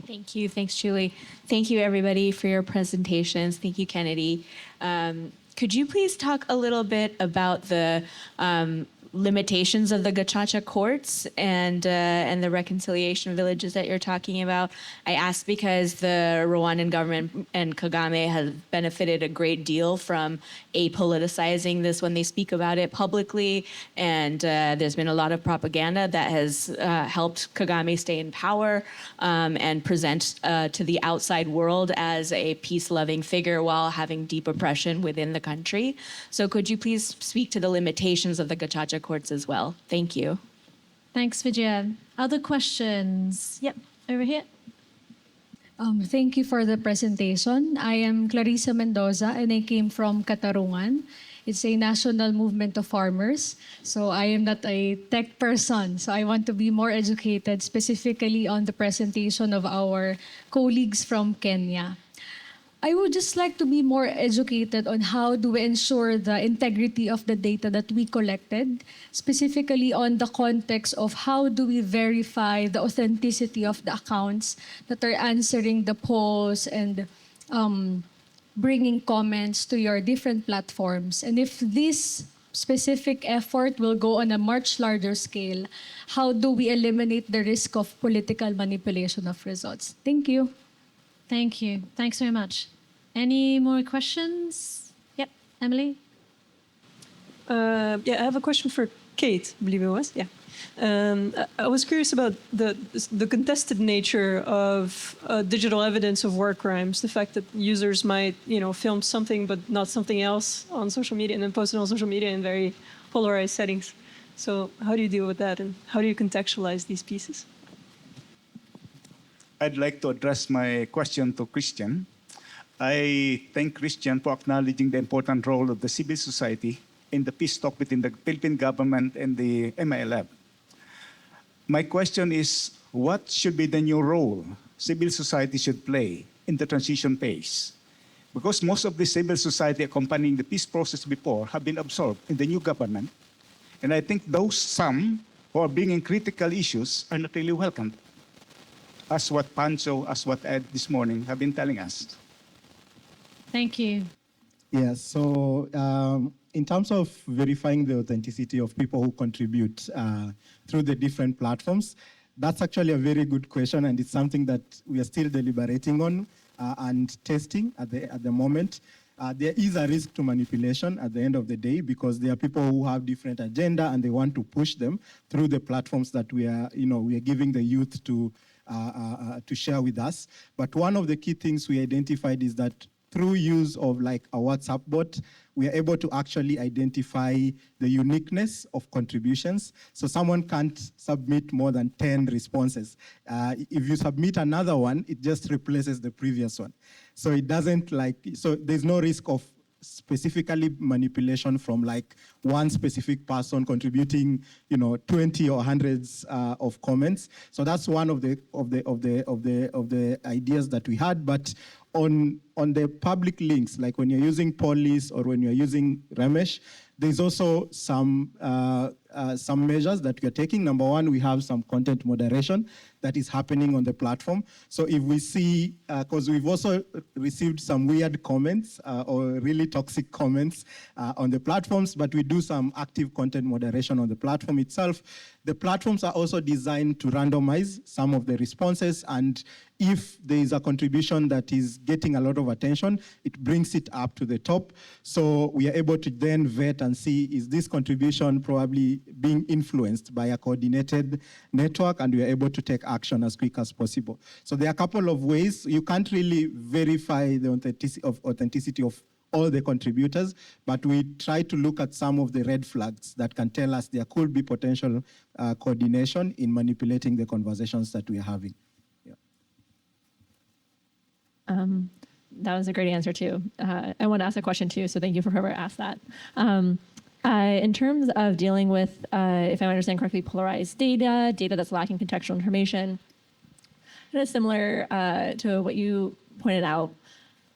Thank you. Thanks, Julie. Thank you, everybody, for your presentations. Thank you, Kennedy. Could you please talk a little bit about the limitations of the gacaca courts and the reconciliation villages that you're talking about? I ask because the Rwandan government and Kagame have benefited a great deal from apoliticizing this when they speak about it publicly, and there's been a lot of propaganda that has helped Kagame stay in power and present to the outside world as a peace-loving figure while having deep oppression within the country. So could you please speak to the limitations of the gacaca courts as well? Thank you. Thanks, Vijaya. Other questions? Yep, over here. Thank you for the presentation. I am Clarissa Mendoza and I came from Katarungan. It's a national movement of farmers. So I am not a tech person. So I want to be more educated specifically on the presentation of our colleagues from Kenya. I would just like to be more educated on how do we ensure the integrity of the data that we collected, specifically on the context of how do we verify the authenticity of the accounts that are answering the polls and bringing comments to your different platforms. And if this specific effort will go on a much larger scale, how do we eliminate the risk of political manipulation of results? Thank you. Thank you. Thanks very much. Any more questions? Yep, Emily? Yeah, I have a question for Kate, I believe it was. Yeah. I was curious about the contested nature of digital evidence of war crimes, the fact that users might, film something but not something else on social media and then post it on social media in very polarized settings. So how do you deal with that, and how do you contextualize these pieces? I'd like to address my question to Christian. I thank Christian for acknowledging the important role of the civil society in the peace talk between the Philippine government and the MILF. My question is, what should be the new role civil society should play in the transition phase? Because most of the civil society accompanying the peace process before have been absorbed in the new government. And I think those some who are bringing critical issues are not really welcomed, as what Pancho, as what Ed this morning have been telling us. Thank you. Yeah, so in terms of verifying the authenticity of people who contribute through the different platforms, that's actually a very good question, and it's something that we are still deliberating on and testing at the moment. There is a risk to manipulation at the end of the day because there are people who have different agenda and they want to push them through the platforms that we are giving the youth to share with us. But one of the key things we identified is that through use of like a WhatsApp bot, we are able to actually identify the uniqueness of contributions. So someone can't submit more than 10 responses. If you submit another one, it just replaces the previous one. So it doesn't so there's no risk of specifically manipulation from like one specific person contributing, 20 or hundreds of comments. So that's one of the ideas that we had. But on the public links, like when you're using Police or when you're using Ramesh, there's also some measures that we're taking. Number one, we have some content moderation that is happening on the platform. So if we see, because we've also received some weird comments or really toxic comments on the platforms, but we do some active content moderation on the platform itself. The platforms are also designed to randomize some of the responses, and if there is a contribution that is getting a lot of attention, it brings it up to the top. So we are able to then vet and see, is this contribution probably being influenced by a coordinated network, and we are able to take action as quick as possible. So there are a couple of ways. You can't really verify the authenticity of all the contributors, but we try to look at some of the red flags that can tell us there could be potential coordination in manipulating the conversations that we are having. That was a great answer too. I want to ask a question too, so thank you for whoever asked that. In terms of dealing with, if I understand correctly, polarized data that's lacking contextual information, it is similar to what you pointed out.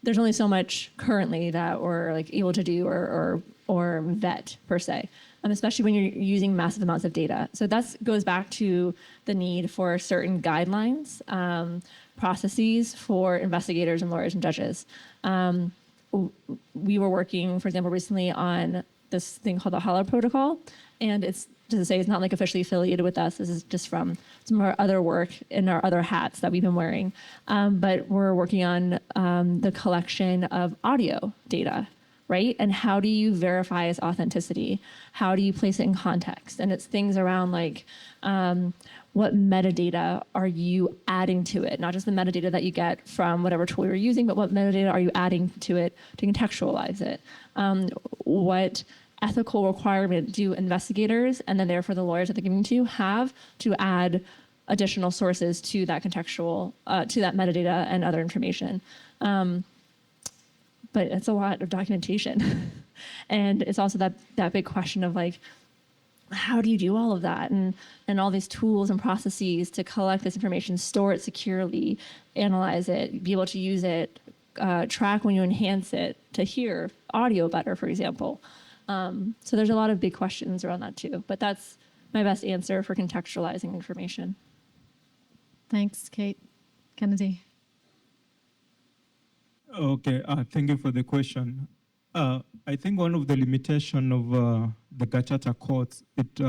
There's only so much currently that we're like able to do or vet per se. especially when you're using massive amounts of data. So that goes back to the need for certain guidelines, processes for investigators and lawyers and judges. We were working, for example, recently on this thing called the Holler Protocol, and it's to say it's not like officially affiliated with us. This is just from some of our other work in our other hats that we've been wearing. But we're working on the collection of audio data, right? And how do you verify its authenticity? How do you place it in context? And it's things around like, what metadata are you adding to it? Not just the metadata that you get from whatever tool you're using, but what metadata are you adding to it to contextualize it? What ethical requirement do investigators, and then therefore the lawyers that they're giving to, have to add additional sources to that contextual, to that metadata and other information? But it's a lot of documentation. And it's also that big question of like, how do you do all of that? And all these tools and processes to collect this information, store it securely, analyze it, be able to use it, track when you enhance it, to hear audio better, for example. So there's a lot of big questions around that too. But that's my best answer for contextualizing information. Thanks, Kate. Kennedy. Okay, thank you for the question. I think one of the limitations of the Gacaca courts, it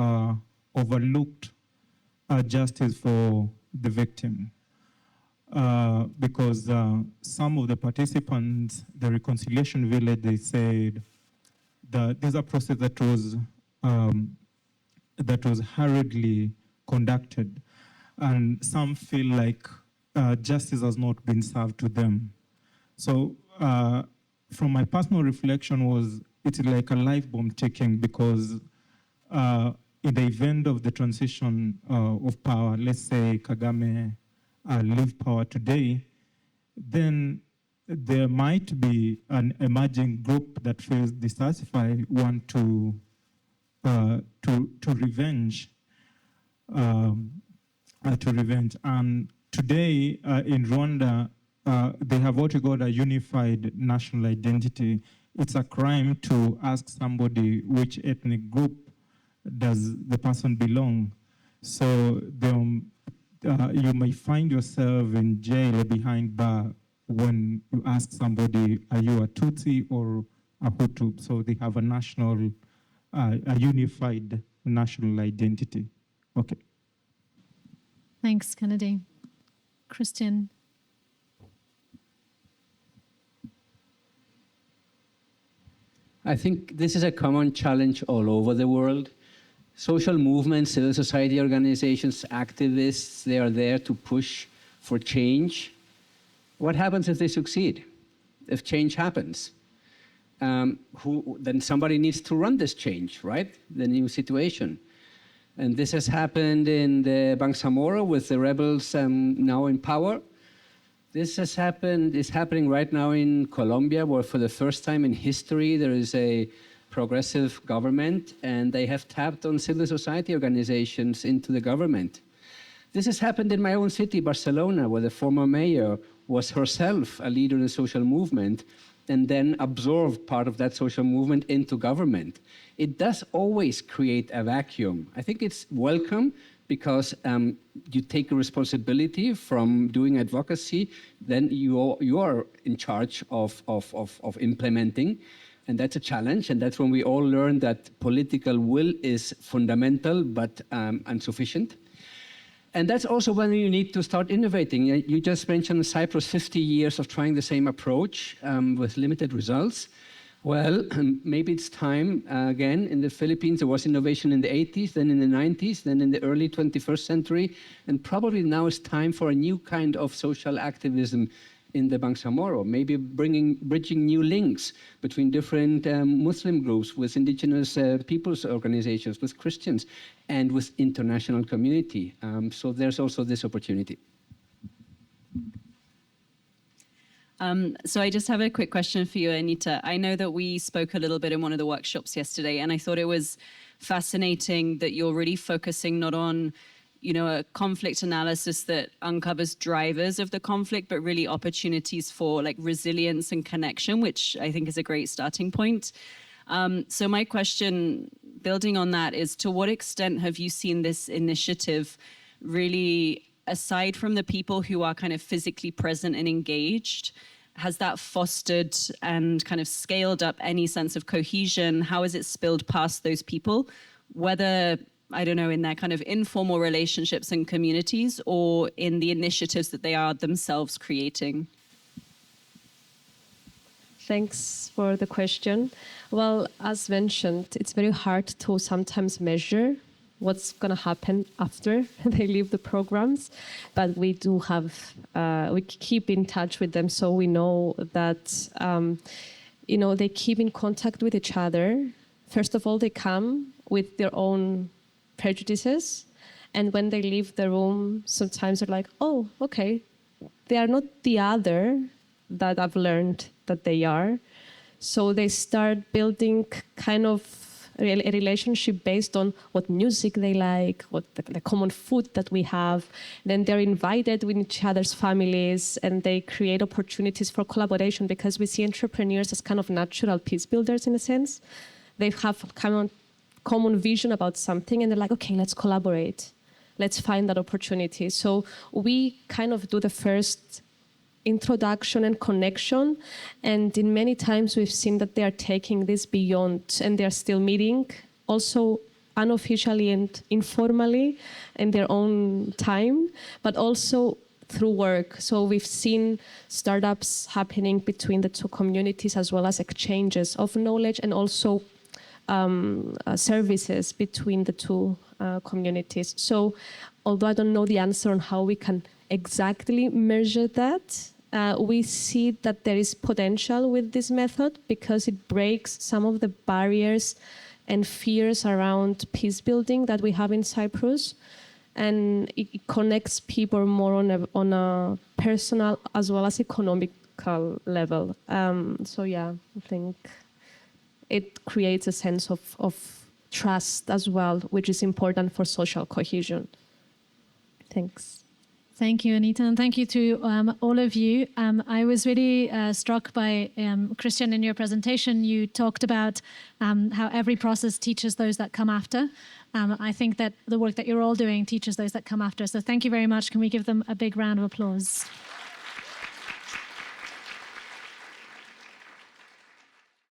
overlooked justice for the victim. Because some of the participants, the reconciliation village, they said that there's a process that was hurriedly conducted, and some feel like justice has not been served to them. So from my personal reflection it's like a life bomb ticking, because in the event of the transition of power, let's say Kagame leave power today, then there might be an emerging group that feels dissatisfied, want to revenge, And today in Rwanda, they have what we call a unified national identity. It's a crime to ask somebody which ethnic group does the person belong. So you may find yourself in jail or behind bar when you ask somebody, are you a Tutsi or a Hutu? So they have a unified national identity. Okay. Thanks, Kennedy. Christian. I think this is a common challenge all over the world. Social movements, civil society organizations, activists, they are there to push for change. What happens if they succeed? If change happens? Then somebody needs to run this change, right? The new situation. And this has happened in the Bangsamoro with the rebels now in power. This is happening right now in Colombia, where for the first time in history there is a progressive government, and they have tapped on civil society organizations into the government. This has happened in my own city, Barcelona, where the former mayor was herself a leader in the social movement and then absorbed part of that social movement into government. It does always create a vacuum. I think it's welcome because you take a responsibility from doing advocacy, then you are in charge of implementing. And that's a challenge, and that's when we all learn that political will is fundamental but insufficient. And that's also when you need to start innovating. You just mentioned Cyprus, 50 years of trying the same approach with limited results. Well, maybe it's time again. In the Philippines, there was innovation in the 80s, then in the 90s, then in the early 21st century, and probably now it's time for a new kind of social activism in the Bangsamoro, maybe bridging new links between different Muslim groups, with indigenous peoples organizations, with Christians, and with international community. So there's also this opportunity. So I just have a quick question for you, Anita. I know that we spoke a little bit in one of the workshops yesterday, and I thought it was fascinating that you're really focusing not on a conflict analysis that uncovers drivers of the conflict, but really opportunities for like resilience and connection, which I think is a great starting point. So my question building on that is, to what extent have you seen this initiative really, aside from the people who are kind of physically present and engaged, has that fostered and kind of scaled up any sense of cohesion? How has it spilled past those people, whether, I don't know, in their kind of informal relationships and communities, or in the initiatives that they are themselves creating? Thanks for the question. Well, as mentioned, it's very hard to sometimes measure what's going to happen after they leave the programs, but we do have, we keep in touch with them, so we know that, they keep in contact with each other. First of all, they come with their own prejudices, and when they leave the room, sometimes they're like, oh, okay, they are not the other that I've learned that they are. So they start building kind of a relationship based on what music they like, what the common food that we have. Then they're invited with each other's families, and they create opportunities for collaboration, because we see entrepreneurs as kind of natural peace builders in a sense. They have kind of common vision about something, and they're like, okay, let's collaborate. Let's find that opportunity. So we kind of do the first introduction and connection, and in many times we've seen that they are taking this beyond, and they're still meeting also unofficially and informally in their own time, but also through work. So we've seen startups happening between the two communities, as well as exchanges of knowledge, and also services between the two communities. So although I don't know the answer on how we can exactly measure that, we see that there is potential with this method, because it breaks some of the barriers and fears around peace building that we have in Cyprus, and it connects people more on a personal as well as economical level. So yeah, I think it creates a sense of trust as well, which is important for social cohesion. Thanks. Thank you, Anita, and thank you to all of you. I was really struck by, Christian, in your presentation, you talked about how every process teaches those that come after. I think that the work that you're all doing teaches those that come after. So thank you very much. Can we give them a big round of applause?